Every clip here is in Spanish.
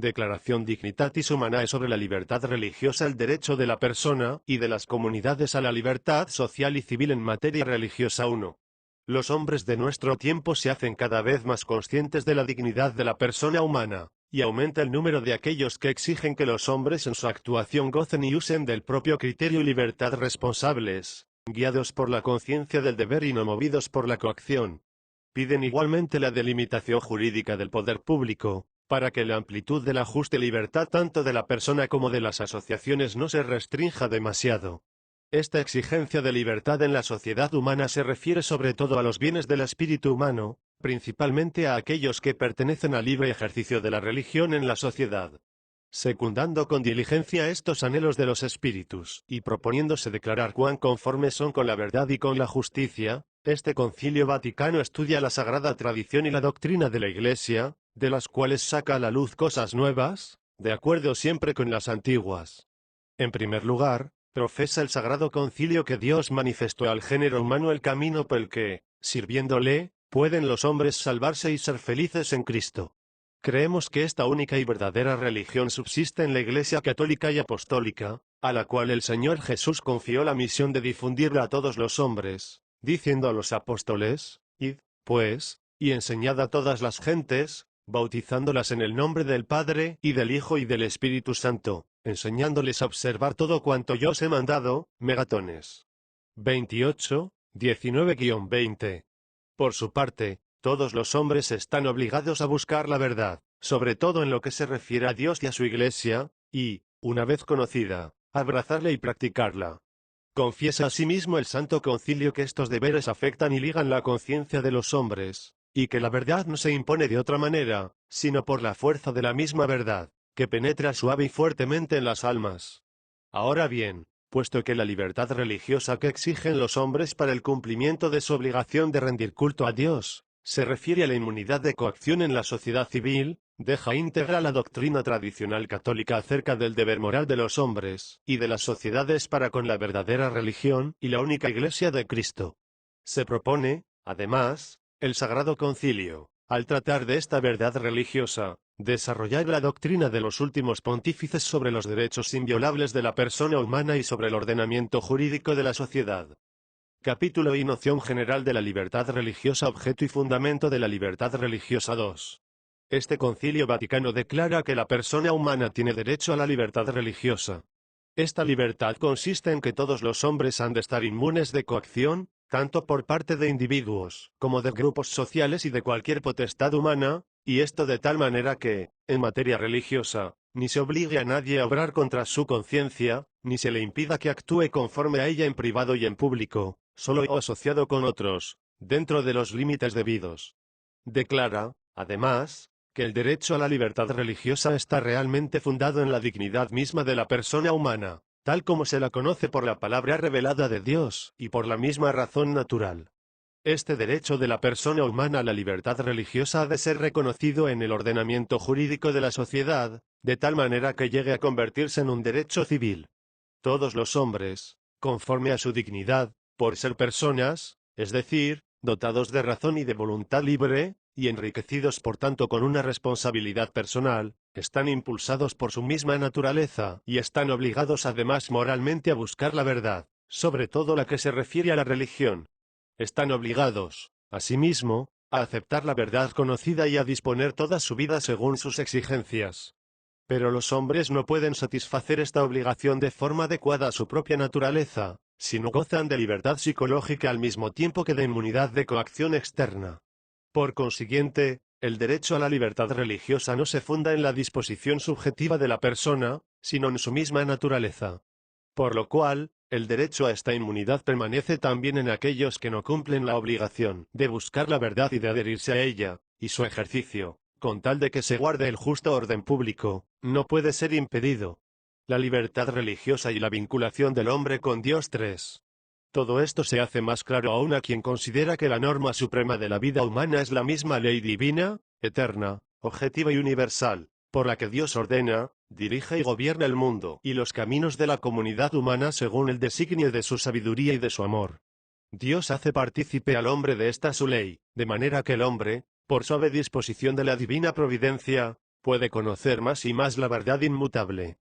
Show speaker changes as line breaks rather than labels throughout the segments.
Declaración Dignitatis Humanae sobre la libertad religiosa, el derecho de la persona y de las comunidades a la libertad social y civil en materia religiosa. 1. Los hombres de nuestro tiempo se hacen cada vez más conscientes de la dignidad de la persona humana, y aumenta el número de aquellos que exigen que los hombres en su actuación gocen y usen del propio criterio y libertad responsables, guiados por la conciencia del deber y no movidos por la coacción. Piden igualmente la delimitación jurídica del poder público, para que la amplitud de la justa libertad tanto de la persona como de las asociaciones no se restrinja demasiado. Esta exigencia de libertad en la sociedad humana se refiere sobre todo a los bienes del espíritu humano, principalmente a aquellos que pertenecen al libre ejercicio de la religión en la sociedad. Secundando con diligencia estos anhelos de los espíritus, y proponiéndose declarar cuán conformes son con la verdad y con la justicia, este Concilio Vaticano estudia la sagrada tradición y la doctrina de la Iglesia, de las cuales saca a la luz cosas nuevas, de acuerdo siempre con las antiguas. En primer lugar, profesa el Sagrado Concilio que Dios manifestó al género humano el camino por el que, sirviéndole, pueden los hombres salvarse y ser felices en Cristo. Creemos que esta única y verdadera religión subsiste en la Iglesia católica y apostólica, a la cual el Señor Jesús confió la misión de difundirla a todos los hombres, diciendo a los apóstoles: «Id, pues, y enseñad a todas las gentes, bautizándolas en el nombre del Padre, y del Hijo y del Espíritu Santo, enseñándoles a observar todo cuanto yo os he mandado». Megatones 28, 19-20. Por su parte, todos los hombres están obligados a buscar la verdad, sobre todo en lo que se refiere a Dios y a su Iglesia, y, una vez conocida, abrazarla y practicarla. Confiesa asimismo el Santo Concilio que estos deberes afectan y ligan la conciencia de los hombres, y que la verdad no se impone de otra manera, sino por la fuerza de la misma verdad, que penetra suave y fuertemente en las almas. Ahora bien, puesto que la libertad religiosa que exigen los hombres para el cumplimiento de su obligación de rendir culto a Dios, se refiere a la inmunidad de coacción en la sociedad civil, deja íntegra la doctrina tradicional católica acerca del deber moral de los hombres y de las sociedades para con la verdadera religión y la única Iglesia de Cristo. Se propone, además, el Sagrado Concilio, al tratar de esta verdad religiosa, desarrollar la doctrina de los últimos pontífices sobre los derechos inviolables de la persona humana y sobre el ordenamiento jurídico de la sociedad. Capítulo y noción general de la libertad religiosa, objeto y fundamento de la libertad religiosa. 2. Este Concilio Vaticano declara que la persona humana tiene derecho a la libertad religiosa. Esta libertad consiste en que todos los hombres han de estar inmunes de coacción, tanto por parte de individuos, como de grupos sociales y de cualquier potestad humana, y esto de tal manera que, en materia religiosa, ni se obligue a nadie a obrar contra su conciencia, ni se le impida que actúe conforme a ella en privado y en público, solo o asociado con otros, dentro de los límites debidos. Declara, además, que el derecho a la libertad religiosa está realmente fundado en la dignidad misma de la persona humana, tal como se la conoce por la palabra revelada de Dios y por la misma razón natural. Este derecho de la persona humana a la libertad religiosa ha de ser reconocido en el ordenamiento jurídico de la sociedad, de tal manera que llegue a convertirse en un derecho civil. Todos los hombres, conforme a su dignidad, por ser personas, es decir, dotados de razón y de voluntad libre, y enriquecidos por tanto con una responsabilidad personal, están impulsados por su misma naturaleza y están obligados además moralmente a buscar la verdad, sobre todo la que se refiere a la religión. Están obligados, asimismo, a aceptar la verdad conocida y a disponer toda su vida según sus exigencias. Pero los hombres no pueden satisfacer esta obligación de forma adecuada a su propia naturaleza, si no gozan de libertad psicológica al mismo tiempo que de inmunidad de coacción externa. Por consiguiente, el derecho a la libertad religiosa no se funda en la disposición subjetiva de la persona, sino en su misma naturaleza. Por lo cual, el derecho a esta inmunidad permanece también en aquellos que no cumplen la obligación de buscar la verdad y de adherirse a ella, y su ejercicio, con tal de que se guarde el justo orden público, no puede ser impedido. La libertad religiosa y la vinculación del hombre con Dios. 3. Todo esto se hace más claro aún a quien considera que la norma suprema de la vida humana es la misma ley divina, eterna, objetiva y universal, por la que Dios ordena, dirige y gobierna el mundo y los caminos de la comunidad humana según el designio de su sabiduría y de su amor. Dios hace partícipe al hombre de esta su ley, de manera que el hombre, por suave disposición de la divina providencia, puede conocer más y más la verdad inmutable.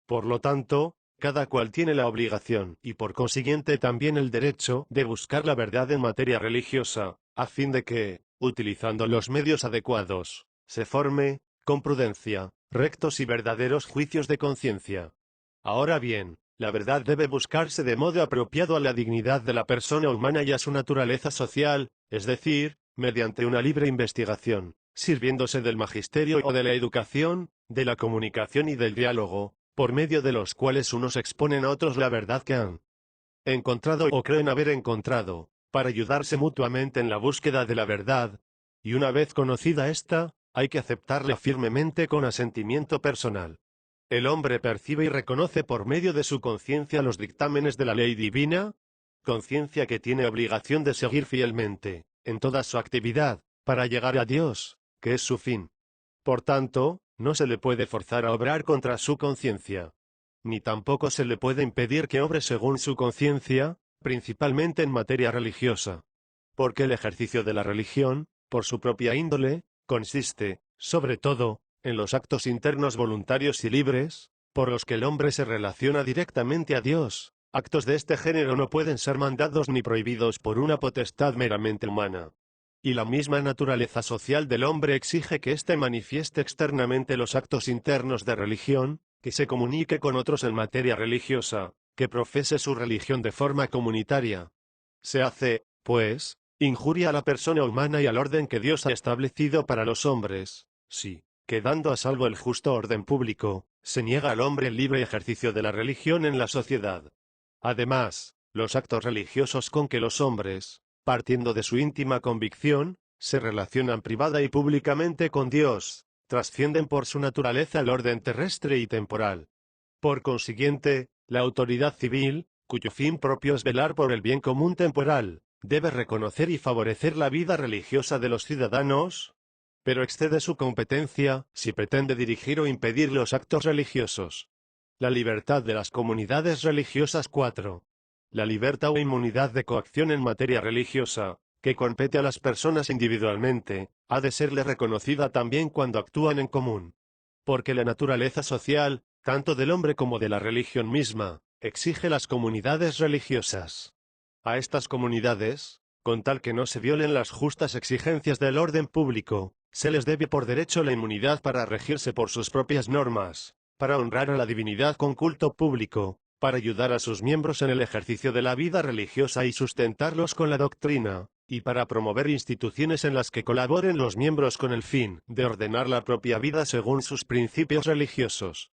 Por lo tanto, cada cual tiene la obligación, y por consiguiente también el derecho, de buscar la verdad en materia religiosa, a fin de que, utilizando los medios adecuados, se forme, con prudencia, rectos y verdaderos juicios de conciencia. Ahora bien, la verdad debe buscarse de modo apropiado a la dignidad de la persona humana y a su naturaleza social, es decir, mediante una libre investigación, sirviéndose del magisterio o de la educación, de la comunicación y del diálogo, por medio de los cuales unos exponen a otros la verdad que han encontrado o creen haber encontrado, para ayudarse mutuamente en la búsqueda de la verdad, y una vez conocida esta, hay que aceptarla firmemente con asentimiento personal. El hombre percibe y reconoce por medio de su conciencia los dictámenes de la ley divina, conciencia que tiene obligación de seguir fielmente, en toda su actividad, para llegar a Dios, que es su fin. Por tanto, no se le puede forzar a obrar contra su conciencia. Ni tampoco se le puede impedir que obre según su conciencia, principalmente en materia religiosa. Porque el ejercicio de la religión, por su propia índole, consiste, sobre todo, en los actos internos voluntarios y libres, por los que el hombre se relaciona directamente a Dios. Actos de este género no pueden ser mandados ni prohibidos por una potestad meramente humana. Y la misma naturaleza social del hombre exige que éste manifieste externamente los actos internos de religión, que se comunique con otros en materia religiosa, que profese su religión de forma comunitaria. Se hace, pues, injuria a la persona humana y al orden que Dios ha establecido para los hombres, si, quedando a salvo el justo orden público, se niega al hombre el libre ejercicio de la religión en la sociedad. Además, los actos religiosos con que los hombres, partiendo de su íntima convicción, se relacionan privada y públicamente con Dios, trascienden por su naturaleza el orden terrestre y temporal. Por consiguiente, la autoridad civil, cuyo fin propio es velar por el bien común temporal, debe reconocer y favorecer la vida religiosa de los ciudadanos, pero excede su competencia si pretende dirigir o impedir los actos religiosos. La libertad de las comunidades religiosas 4. La libertad o inmunidad de coacción en materia religiosa, que compete a las personas individualmente, ha de serle reconocida también cuando actúan en común. Porque la naturaleza social, tanto del hombre como de la religión misma, exige las comunidades religiosas. A estas comunidades, con tal que no se violen las justas exigencias del orden público, se les debe por derecho la inmunidad para regirse por sus propias normas, para honrar a la divinidad con culto público, para ayudar a sus miembros en el ejercicio de la vida religiosa y sustentarlos con la doctrina, y para promover instituciones en las que colaboren los miembros con el fin de ordenar la propia vida según sus principios religiosos.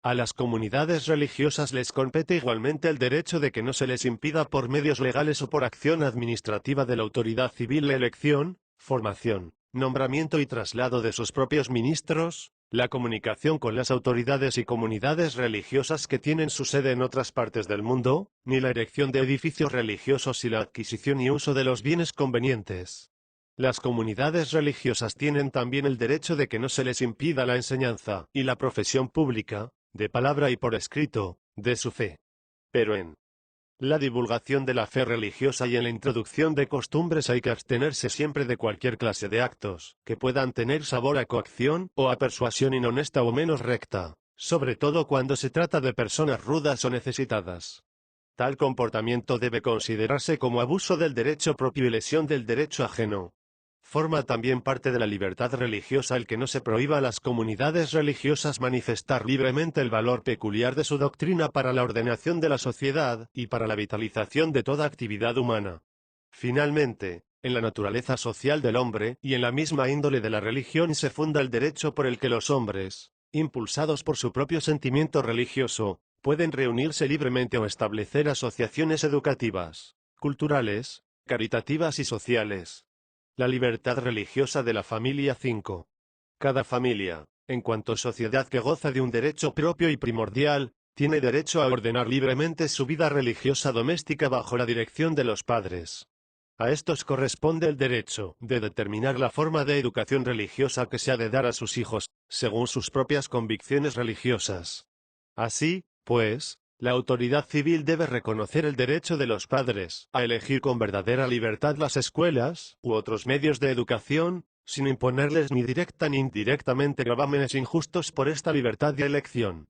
A las comunidades religiosas les compete igualmente el derecho de que no se les impida por medios legales o por acción administrativa de la autoridad civil la elección, formación, nombramiento y traslado de sus propios ministros, la comunicación con las autoridades y comunidades religiosas que tienen su sede en otras partes del mundo, ni la erección de edificios religiosos y la adquisición y uso de los bienes convenientes. Las comunidades religiosas tienen también el derecho de que no se les impida la enseñanza y la profesión pública, de palabra y por escrito, de su fe. Pero en la divulgación de la fe religiosa y en la introducción de costumbres hay que abstenerse siempre de cualquier clase de actos que puedan tener sabor a coacción o a persuasión inhonesta o menos recta, sobre todo cuando se trata de personas rudas o necesitadas. Tal comportamiento debe considerarse como abuso del derecho propio y lesión del derecho ajeno. Forma también parte de la libertad religiosa el que no se prohíba a las comunidades religiosas manifestar libremente el valor peculiar de su doctrina para la ordenación de la sociedad y para la vitalización de toda actividad humana. Finalmente, en la naturaleza social del hombre y en la misma índole de la religión se funda el derecho por el que los hombres, impulsados por su propio sentimiento religioso, pueden reunirse libremente o establecer asociaciones educativas, culturales, caritativas y sociales. La libertad religiosa de la familia 5. Cada familia, en cuanto sociedad que goza de un derecho propio y primordial, tiene derecho a ordenar libremente su vida religiosa doméstica bajo la dirección de los padres. A estos corresponde el derecho de determinar la forma de educación religiosa que se ha de dar a sus hijos, según sus propias convicciones religiosas. Así, pues, la autoridad civil debe reconocer el derecho de los padres a elegir con verdadera libertad las escuelas u otros medios de educación sin imponerles ni directa ni indirectamente gravámenes injustos por esta libertad de elección.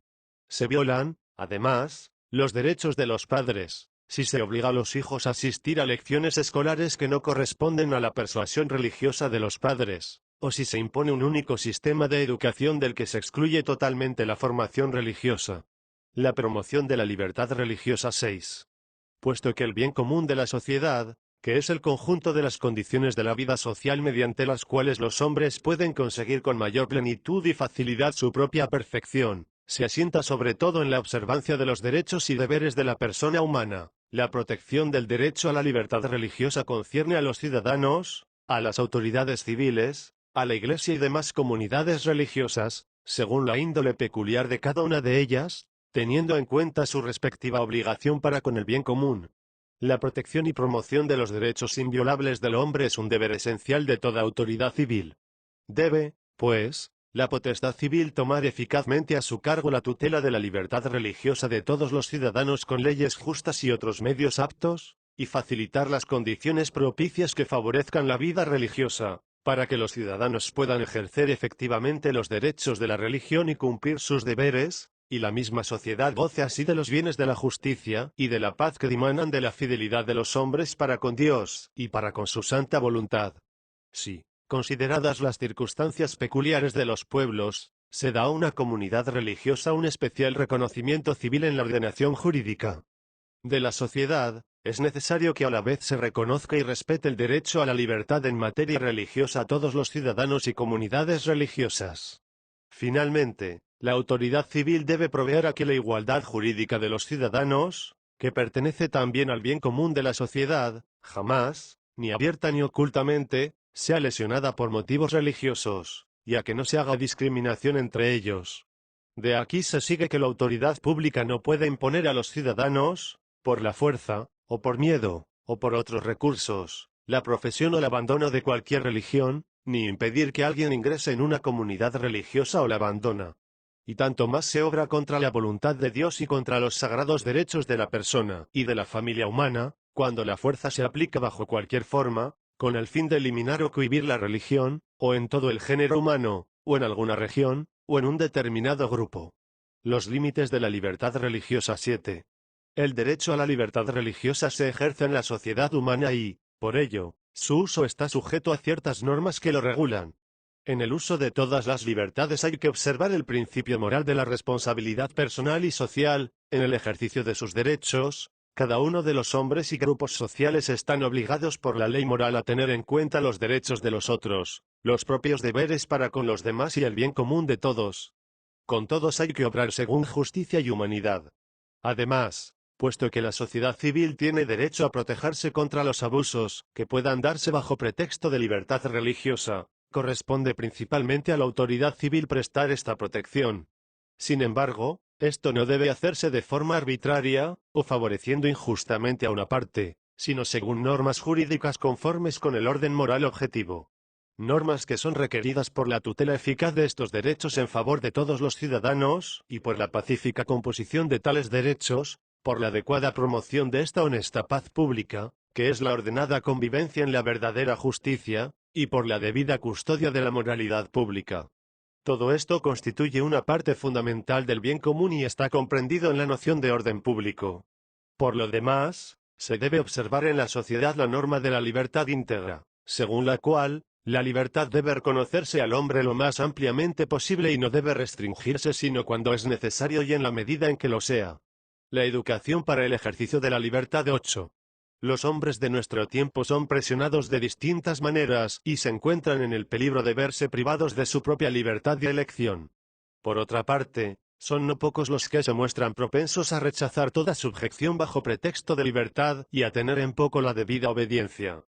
Se violan, además, los derechos de los padres, si se obliga a los hijos a asistir a lecciones escolares que no corresponden a la persuasión religiosa de los padres, o si se impone un único sistema de educación del que se excluye totalmente la formación religiosa. La promoción de la libertad religiosa 6. Puesto que el bien común de la sociedad, que es el conjunto de las condiciones de la vida social mediante las cuales los hombres pueden conseguir con mayor plenitud y facilidad su propia perfección, se asienta sobre todo en la observancia de los derechos y deberes de la persona humana. La protección del derecho a la libertad religiosa concierne a los ciudadanos, a las autoridades civiles, a la Iglesia y demás comunidades religiosas, según la índole peculiar de cada una de ellas, teniendo en cuenta su respectiva obligación para con el bien común. La protección y promoción de los derechos inviolables del hombre es un deber esencial de toda autoridad civil. Debe, pues, la potestad civil tomar eficazmente a su cargo la tutela de la libertad religiosa de todos los ciudadanos con leyes justas y otros medios aptos, y facilitar las condiciones propicias que favorezcan la vida religiosa, para que los ciudadanos puedan ejercer efectivamente los derechos de la religión y cumplir sus deberes, y la misma sociedad goce así de los bienes de la justicia y de la paz que dimanan de la fidelidad de los hombres para con Dios y para con su santa voluntad. Sí, consideradas las circunstancias peculiares de los pueblos, se da a una comunidad religiosa un especial reconocimiento civil en la ordenación jurídica de la sociedad. Es necesario que a la vez se reconozca y respete el derecho a la libertad en materia religiosa a todos los ciudadanos y comunidades religiosas. Finalmente, la autoridad civil debe proveer a que la igualdad jurídica de los ciudadanos, que pertenece también al bien común de la sociedad, jamás, ni abierta ni ocultamente, sea lesionada por motivos religiosos, y a que no se haga discriminación entre ellos. De aquí se sigue que la autoridad pública no puede imponer a los ciudadanos, por la fuerza, o por miedo, o por otros recursos, la profesión o el abandono de cualquier religión, ni impedir que alguien ingrese en una comunidad religiosa o la abandona. Y tanto más se obra contra la voluntad de Dios y contra los sagrados derechos de la persona y de la familia humana, cuando la fuerza se aplica bajo cualquier forma, con el fin de eliminar o cohibir la religión, o en todo el género humano, o en alguna región, o en un determinado grupo. Los límites de la libertad religiosa 7. El derecho a la libertad religiosa se ejerce en la sociedad humana y, por ello, su uso está sujeto a ciertas normas que lo regulan. En el uso de todas las libertades hay que observar el principio moral de la responsabilidad personal y social. En el ejercicio de sus derechos, cada uno de los hombres y grupos sociales están obligados por la ley moral a tener en cuenta los derechos de los otros, los propios deberes para con los demás y el bien común de todos. Con todos hay que obrar según justicia y humanidad. Además, puesto que la sociedad civil tiene derecho a protegerse contra los abusos que puedan darse bajo pretexto de libertad religiosa, corresponde principalmente a la autoridad civil prestar esta protección. Sin embargo, esto no debe hacerse de forma arbitraria, o favoreciendo injustamente a una parte, sino según normas jurídicas conformes con el orden moral objetivo. Normas que son requeridas por la tutela eficaz de estos derechos en favor de todos los ciudadanos, y por la pacífica composición de tales derechos, por la adecuada promoción de esta honesta paz pública, que es la ordenada convivencia en la verdadera justicia, y por la debida custodia de la moralidad pública. Todo esto constituye una parte fundamental del bien común y está comprendido en la noción de orden público. Por lo demás, se debe observar en la sociedad la norma de la libertad íntegra, según la cual, la libertad debe reconocerse al hombre lo más ampliamente posible y no debe restringirse sino cuando es necesario y en la medida en que lo sea. La educación para el ejercicio de la libertad 8. Los hombres de nuestro tiempo son presionados de distintas maneras y se encuentran en el peligro de verse privados de su propia libertad de elección. Por otra parte, son no pocos los que se muestran propensos a rechazar toda subjección bajo pretexto de libertad y a tener en poco la debida obediencia.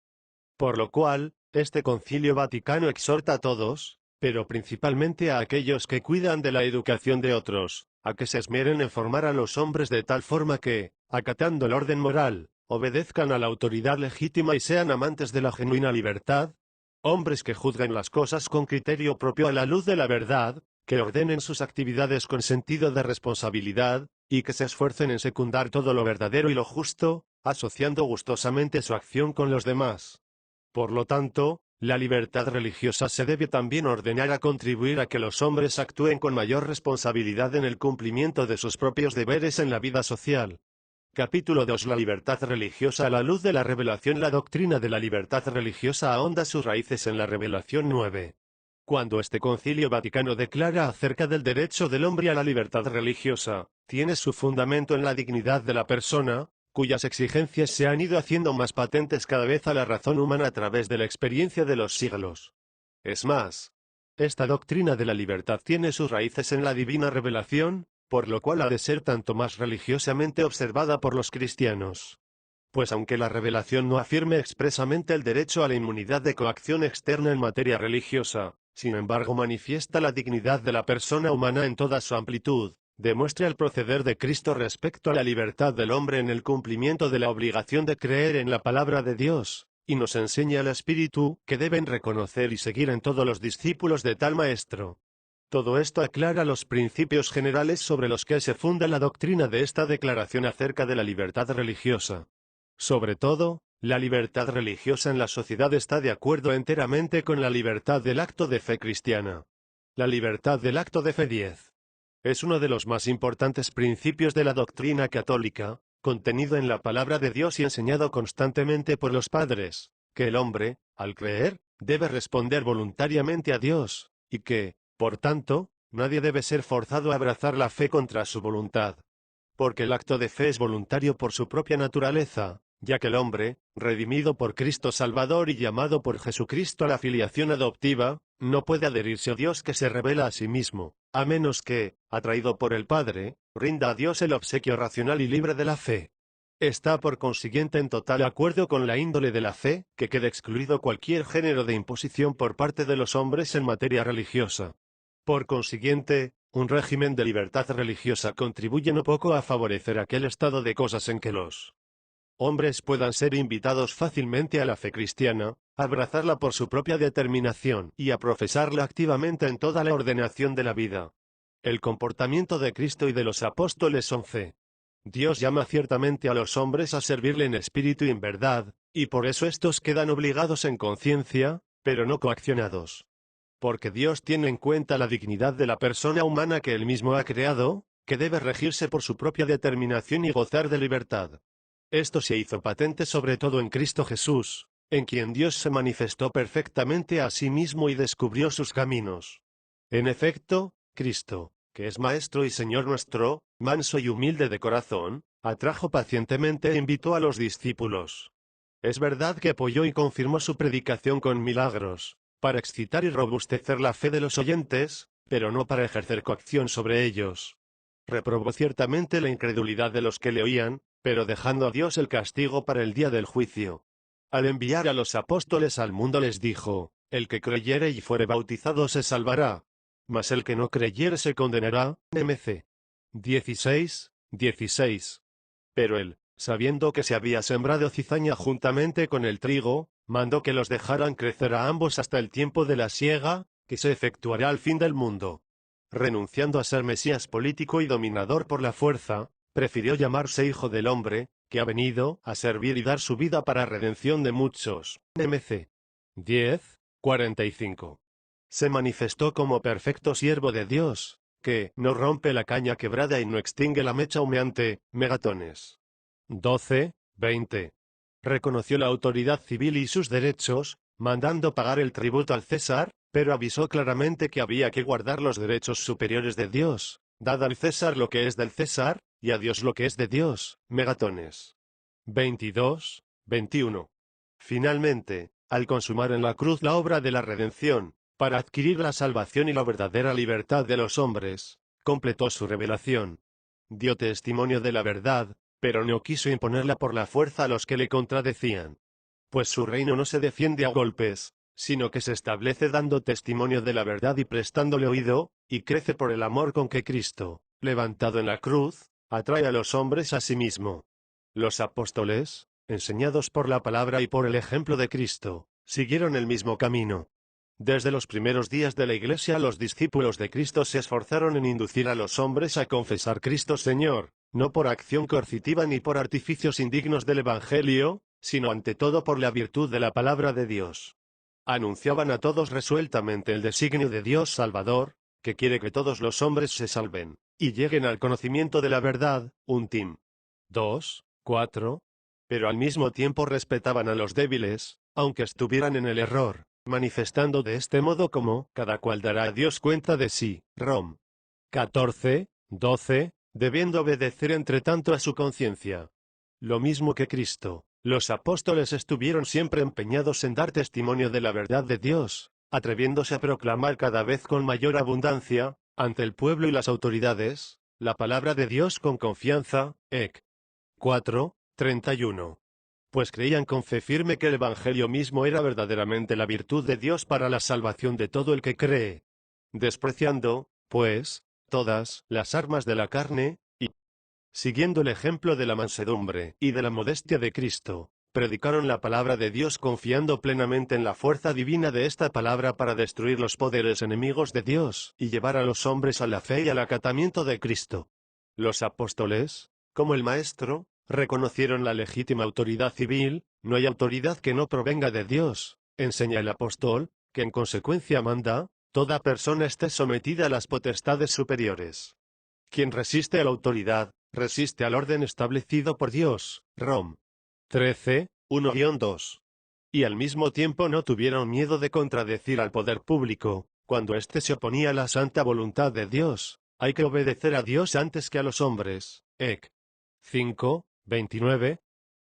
Por lo cual, este Concilio Vaticano exhorta a todos, pero principalmente a aquellos que cuidan de la educación de otros, a que se esmeren en formar a los hombres de tal forma que, acatando el orden moral, obedezcan a la autoridad legítima y sean amantes de la genuina libertad, hombres que juzguen las cosas con criterio propio a la luz de la verdad, que ordenen sus actividades con sentido de responsabilidad, y que se esfuercen en secundar todo lo verdadero y lo justo, asociando gustosamente su acción con los demás. Por lo tanto, La libertad religiosa se debe también ordenar a contribuir a que los hombres actúen con mayor responsabilidad en el cumplimiento de sus propios deberes en la vida social. Capítulo 2. La libertad religiosa a la luz de la revelación. La doctrina de la libertad religiosa ahonda sus raíces en la revelación 9. Cuando este Concilio Vaticano declara acerca del derecho del hombre a la libertad religiosa, tiene su fundamento en la dignidad de la persona, cuyas exigencias se han ido haciendo más patentes cada vez a la razón humana a través de la experiencia de los siglos. Es más, esta doctrina de la libertad tiene sus raíces en la divina revelación, por lo cual ha de ser tanto más religiosamente observada por los cristianos. Pues aunque la revelación no afirme expresamente el derecho a la inmunidad de coacción externa en materia religiosa, sin embargo manifiesta la dignidad de la persona humana en toda su amplitud, demuestra el proceder de Cristo respecto a la libertad del hombre en el cumplimiento de la obligación de creer en la palabra de Dios, y nos enseña el espíritu que deben reconocer y seguir en todos los discípulos de tal maestro. Todo esto aclara los principios generales sobre los que se funda la doctrina de esta declaración acerca de la libertad religiosa. Sobre todo, la libertad religiosa en la sociedad está de acuerdo enteramente con la libertad del acto de fe cristiana. La libertad del acto de fe 10. Es uno de los más importantes principios de la doctrina católica, contenido en la palabra de Dios y enseñado constantemente por los padres, que el hombre, al creer, debe responder voluntariamente a Dios, y que, por tanto, nadie debe ser forzado a abrazar la fe contra su voluntad. Porque el acto de fe es voluntario por su propia naturaleza, ya que el hombre, redimido por Cristo Salvador y llamado por Jesucristo a la filiación adoptiva, no puede adherirse a Dios que se revela a sí mismo, a menos que, atraído por el Padre, rinda a Dios el obsequio racional y libre de la fe. Está por consiguiente en total acuerdo con la índole de la fe, que quede excluido cualquier género de imposición por parte de los hombres en materia religiosa. Por consiguiente, un régimen de libertad religiosa contribuye no poco a favorecer aquel estado de cosas en que los hombres puedan ser invitados fácilmente a la fe cristiana, a abrazarla por su propia determinación y a profesarla activamente en toda la ordenación de la vida. El comportamiento de Cristo y de los apóstoles 11. Dios llama ciertamente a los hombres a servirle en espíritu y en verdad, y por eso estos quedan obligados en conciencia, pero no coaccionados. Porque Dios tiene en cuenta la dignidad de la persona humana que Él mismo ha creado, que debe regirse por su propia determinación y gozar de libertad. Esto se hizo patente sobre todo en Cristo Jesús, en quien Dios se manifestó perfectamente a sí mismo y descubrió sus caminos. En efecto, Cristo, que es Maestro y Señor nuestro, manso y humilde de corazón, atrajo pacientemente e invitó a los discípulos. Es verdad que apoyó y confirmó su predicación con milagros, para excitar y robustecer la fe de los oyentes, pero no para ejercer coacción sobre ellos. Reprobó ciertamente la incredulidad de los que le oían, pero dejando a Dios el castigo para el día del juicio. Al enviar a los apóstoles al mundo les dijo, el que creyere y fuere bautizado se salvará, mas el que no creyere se condenará. MC 16:16. Pero él, sabiendo que se había sembrado cizaña juntamente con el trigo, mandó que los dejaran crecer a ambos hasta el tiempo de la siega, que se efectuará al fin del mundo. Renunciando a ser Mesías político y dominador por la fuerza, prefirió llamarse Hijo del Hombre, que ha venido a servir y dar su vida para redención de muchos. MC 10:45. Se manifestó como perfecto siervo de Dios, que no rompe la caña quebrada y no extingue la mecha humeante. Megatones 12:20. Reconoció la autoridad civil y sus derechos, mandando pagar el tributo al César, pero avisó claramente que había que guardar los derechos superiores de Dios, dad al César lo que es del César, y a Dios lo que es de Dios. Megatones 22:21. Finalmente, al consumar en la cruz la obra de la redención, para adquirir la salvación y la verdadera libertad de los hombres, completó su revelación. Dio testimonio de la verdad, pero no quiso imponerla por la fuerza a los que le contradecían. Pues su reino no se defiende a golpes, sino que se establece dando testimonio de la verdad y prestándole oído, y crece por el amor con que Cristo, levantado en la cruz, atrae a los hombres a sí mismo. Los apóstoles, enseñados por la palabra y por el ejemplo de Cristo, siguieron el mismo camino. Desde los primeros días de la Iglesia los discípulos de Cristo se esforzaron en inducir a los hombres a confesar Cristo Señor, no por acción coercitiva ni por artificios indignos del Evangelio, sino ante todo por la virtud de la palabra de Dios. Anunciaban a todos resueltamente el designio de Dios Salvador, que quiere que todos los hombres se salven, y lleguen al conocimiento de la verdad, un Tim. 2, 4. Pero al mismo tiempo respetaban a los débiles, aunque estuvieran en el error, manifestando de este modo como cada cual dará a Dios cuenta de sí. Rom. 14, 12, debiendo obedecer entre tanto a su conciencia. Lo mismo que Cristo, los apóstoles estuvieron siempre empeñados en dar testimonio de la verdad de Dios, atreviéndose a proclamar cada vez con mayor abundancia, ante el pueblo y las autoridades, la palabra de Dios con confianza. Ec. 4, 31. Pues creían con fe firme que el Evangelio mismo era verdaderamente la virtud de Dios para la salvación de todo el que cree. Despreciando, pues, todas las armas de la carne, y siguiendo el ejemplo de la mansedumbre y de la modestia de Cristo, predicaron la palabra de Dios confiando plenamente en la fuerza divina de esta palabra para destruir los poderes enemigos de Dios y llevar a los hombres a la fe y al acatamiento de Cristo. Los apóstoles, como el Maestro, reconocieron la legítima autoridad civil. No hay autoridad que no provenga de Dios, enseña el apóstol, que en consecuencia manda, toda persona esté sometida a las potestades superiores. Quien resiste a la autoridad, resiste al orden establecido por Dios. Rom. 13, 1-2. Y al mismo tiempo no tuvieron miedo de contradecir al poder público, cuando éste se oponía a la santa voluntad de Dios. Hay que obedecer a Dios antes que a los hombres. Ec. 5, 29.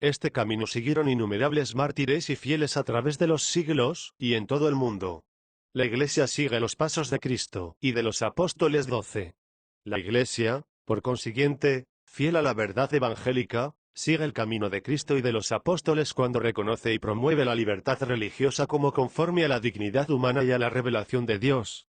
Este camino siguieron innumerables mártires y fieles a través de los siglos, y en todo el mundo. La Iglesia sigue los pasos de Cristo y de los apóstoles 12. La Iglesia, por consiguiente, fiel a la verdad evangélica, sigue el camino de Cristo y de los apóstoles cuando reconoce y promueve la libertad religiosa como conforme a la dignidad humana y a la revelación de Dios.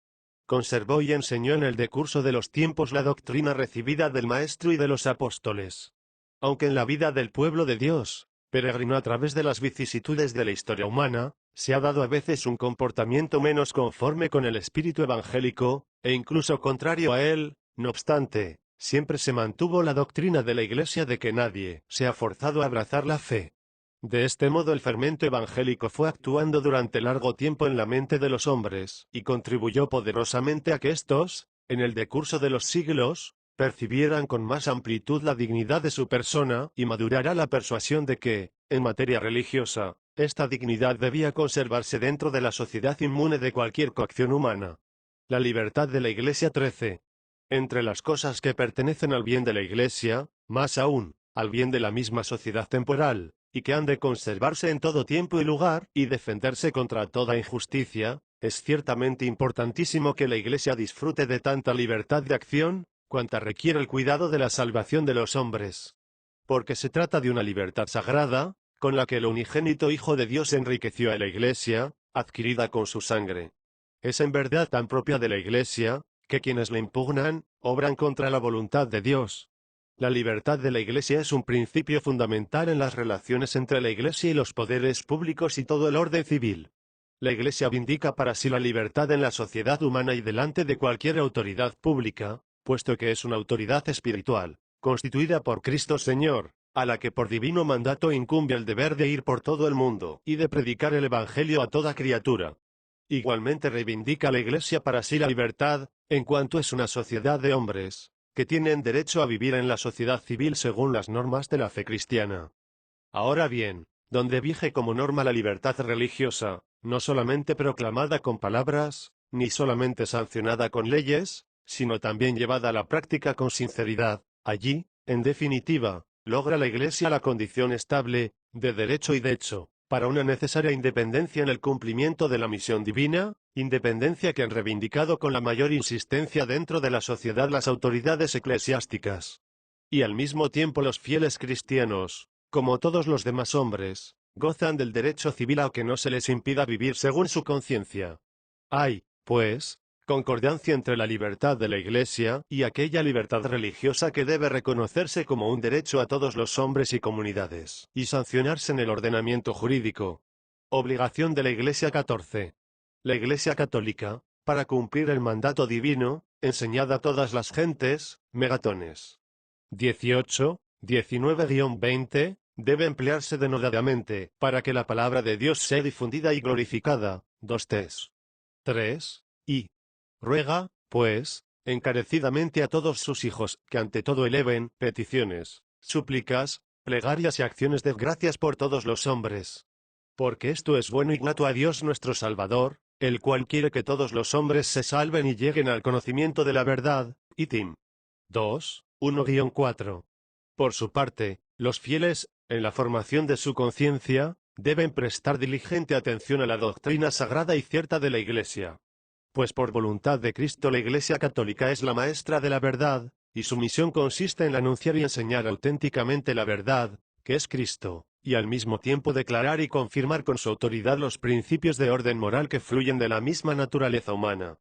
Conservó y enseñó en el decurso de los tiempos la doctrina recibida del Maestro y de los apóstoles. Aunque en la vida del pueblo de Dios, peregrinó a través de las vicisitudes de la historia humana, se ha dado a veces un comportamiento menos conforme con el espíritu evangélico, e incluso contrario a él. No obstante, siempre se mantuvo la doctrina de la Iglesia de que nadie sea forzado a abrazar la fe. De este modo el fermento evangélico fue actuando durante largo tiempo en la mente de los hombres, y contribuyó poderosamente a que éstos, en el decurso de los siglos, percibieran con más amplitud la dignidad de su persona, y madurara la persuasión de que, en materia religiosa, esta dignidad debía conservarse dentro de la sociedad inmune de cualquier coacción humana. La libertad de la Iglesia 13. Entre las cosas que pertenecen al bien de la Iglesia, más aún, al bien de la misma sociedad temporal, y que han de conservarse en todo tiempo y lugar, y defenderse contra toda injusticia, es ciertamente importantísimo que la Iglesia disfrute de tanta libertad de acción, cuanta requiere el cuidado de la salvación de los hombres. Porque se trata de una libertad sagrada, con la que el unigénito Hijo de Dios enriqueció a la Iglesia, adquirida con su sangre. Es en verdad tan propia de la Iglesia, que quienes la impugnan, obran contra la voluntad de Dios. La libertad de la Iglesia es un principio fundamental en las relaciones entre la Iglesia y los poderes públicos y todo el orden civil. La Iglesia vindica para sí la libertad en la sociedad humana y delante de cualquier autoridad pública, puesto que es una autoridad espiritual, constituida por Cristo Señor, a la que por divino mandato incumbe el deber de ir por todo el mundo y de predicar el Evangelio a toda criatura. Igualmente reivindica la Iglesia para sí la libertad, en cuanto es una sociedad de hombres, que tienen derecho a vivir en la sociedad civil según las normas de la fe cristiana. Ahora bien, donde vige como norma la libertad religiosa, no solamente proclamada con palabras, ni solamente sancionada con leyes, sino también llevada a la práctica con sinceridad, allí, en definitiva, logra la Iglesia la condición estable, de derecho y de hecho, para una necesaria independencia en el cumplimiento de la misión divina, independencia que han reivindicado con la mayor insistencia dentro de la sociedad las autoridades eclesiásticas. Y al mismo tiempo los fieles cristianos, como todos los demás hombres, gozan del derecho civil a que no se les impida vivir según su conciencia. Hay, pues, concordancia entre la libertad de la Iglesia y aquella libertad religiosa que debe reconocerse como un derecho a todos los hombres y comunidades, y sancionarse en el ordenamiento jurídico. Obligación de la Iglesia 14. La Iglesia católica, para cumplir el mandato divino, enseñad a todas las gentes, megatones. 18, 19-20, debe emplearse denodadamente, para que la palabra de Dios sea difundida y glorificada. 2 Tes. 3. Y ruega, pues, encarecidamente a todos sus hijos, que ante todo eleven peticiones, súplicas, plegarias y acciones de gracias por todos los hombres. Porque esto es bueno y grato a Dios nuestro Salvador, el cual quiere que todos los hombres se salven y lleguen al conocimiento de la verdad. Tim. 2, 1-4. Por su parte, los fieles, en la formación de su conciencia, deben prestar diligente atención a la doctrina sagrada y cierta de la Iglesia. Pues por voluntad de Cristo la Iglesia Católica es la maestra de la verdad, y su misión consiste en anunciar y enseñar auténticamente la verdad, que es Cristo, y al mismo tiempo declarar y confirmar con su autoridad los principios de orden moral que fluyen de la misma naturaleza humana.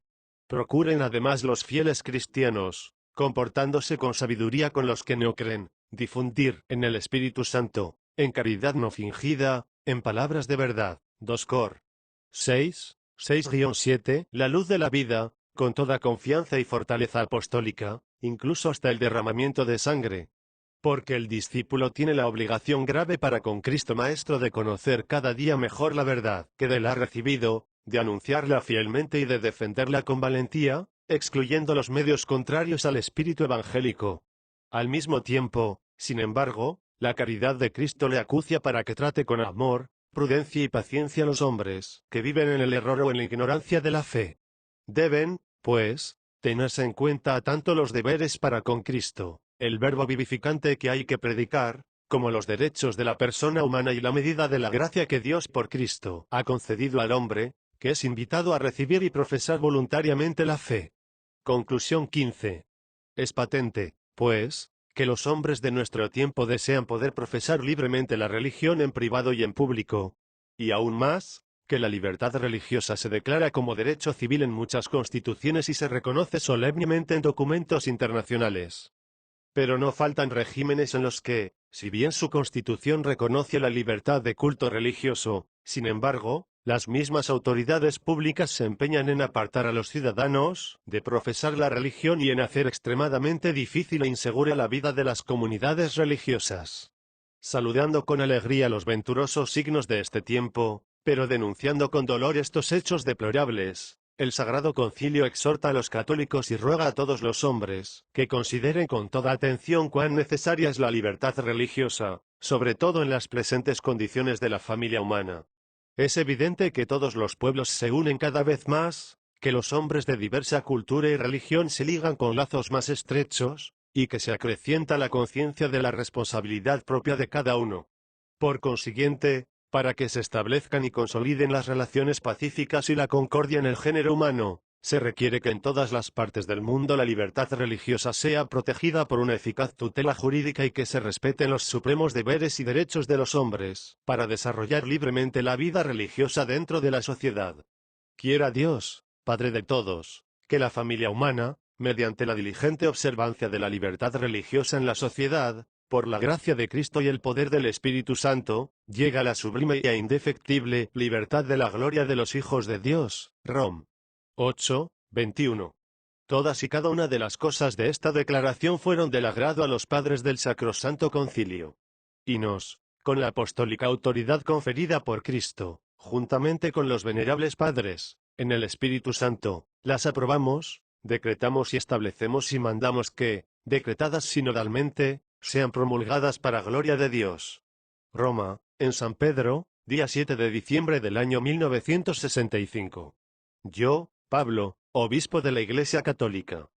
Procuren además los fieles cristianos, comportándose con sabiduría con los que no creen, difundir en el Espíritu Santo, en caridad no fingida, en palabras de verdad. 2 Cor. 6, 6-7, la luz de la vida, con toda confianza y fortaleza apostólica, incluso hasta el derramamiento de sangre. Porque el discípulo tiene la obligación grave para con Cristo Maestro de conocer cada día mejor la verdad que de él ha recibido, de anunciarla fielmente y de defenderla con valentía, excluyendo los medios contrarios al espíritu evangélico. Al mismo tiempo, sin embargo, la caridad de Cristo le acucia para que trate con amor, prudencia y paciencia a los hombres que viven en el error o en la ignorancia de la fe. Deben, pues, tenerse en cuenta tanto los deberes para con Cristo, el verbo vivificante que hay que predicar, como los derechos de la persona humana y la medida de la gracia que Dios por Cristo ha concedido al hombre, que es invitado a recibir y profesar voluntariamente la fe. Conclusión 15. Es patente, pues, que los hombres de nuestro tiempo desean poder profesar libremente la religión en privado y en público. Y aún más, que la libertad religiosa se declara como derecho civil en muchas constituciones y se reconoce solemnemente en documentos internacionales. Pero no faltan regímenes en los que, si bien su constitución reconoce la libertad de culto religioso, sin embargo, las mismas autoridades públicas se empeñan en apartar a los ciudadanos de profesar la religión y en hacer extremadamente difícil e insegura la vida de las comunidades religiosas. Saludando con alegría los venturosos signos de este tiempo, pero denunciando con dolor estos hechos deplorables, el Sagrado Concilio exhorta a los católicos y ruega a todos los hombres que consideren con toda atención cuán necesaria es la libertad religiosa, sobre todo en las presentes condiciones de la familia humana. Es evidente que todos los pueblos se unen cada vez más, que los hombres de diversa cultura y religión se ligan con lazos más estrechos, y que se acrecienta la conciencia de la responsabilidad propia de cada uno. Por consiguiente, para que se establezcan y consoliden las relaciones pacíficas y la concordia en el género humano, se requiere que en todas las partes del mundo la libertad religiosa sea protegida por una eficaz tutela jurídica y que se respeten los supremos deberes y derechos de los hombres, para desarrollar libremente la vida religiosa dentro de la sociedad. Quiera Dios, Padre de todos, que la familia humana, mediante la diligente observancia de la libertad religiosa en la sociedad, por la gracia de Cristo y el poder del Espíritu Santo, llegue a la sublime e indefectible libertad de la gloria de los hijos de Dios. Rom. 8, 21. Todas y cada una de las cosas de esta declaración fueron del agrado a los padres del Sacrosanto Concilio. Y nos, con la apostólica autoridad conferida por Cristo, juntamente con los venerables padres, en el Espíritu Santo, las aprobamos, decretamos y establecemos y mandamos que, decretadas sinodalmente, sean promulgadas para gloria de Dios. Roma, en San Pedro, día 7 de diciembre del año 1965. Yo, Pablo, obispo de la Iglesia Católica.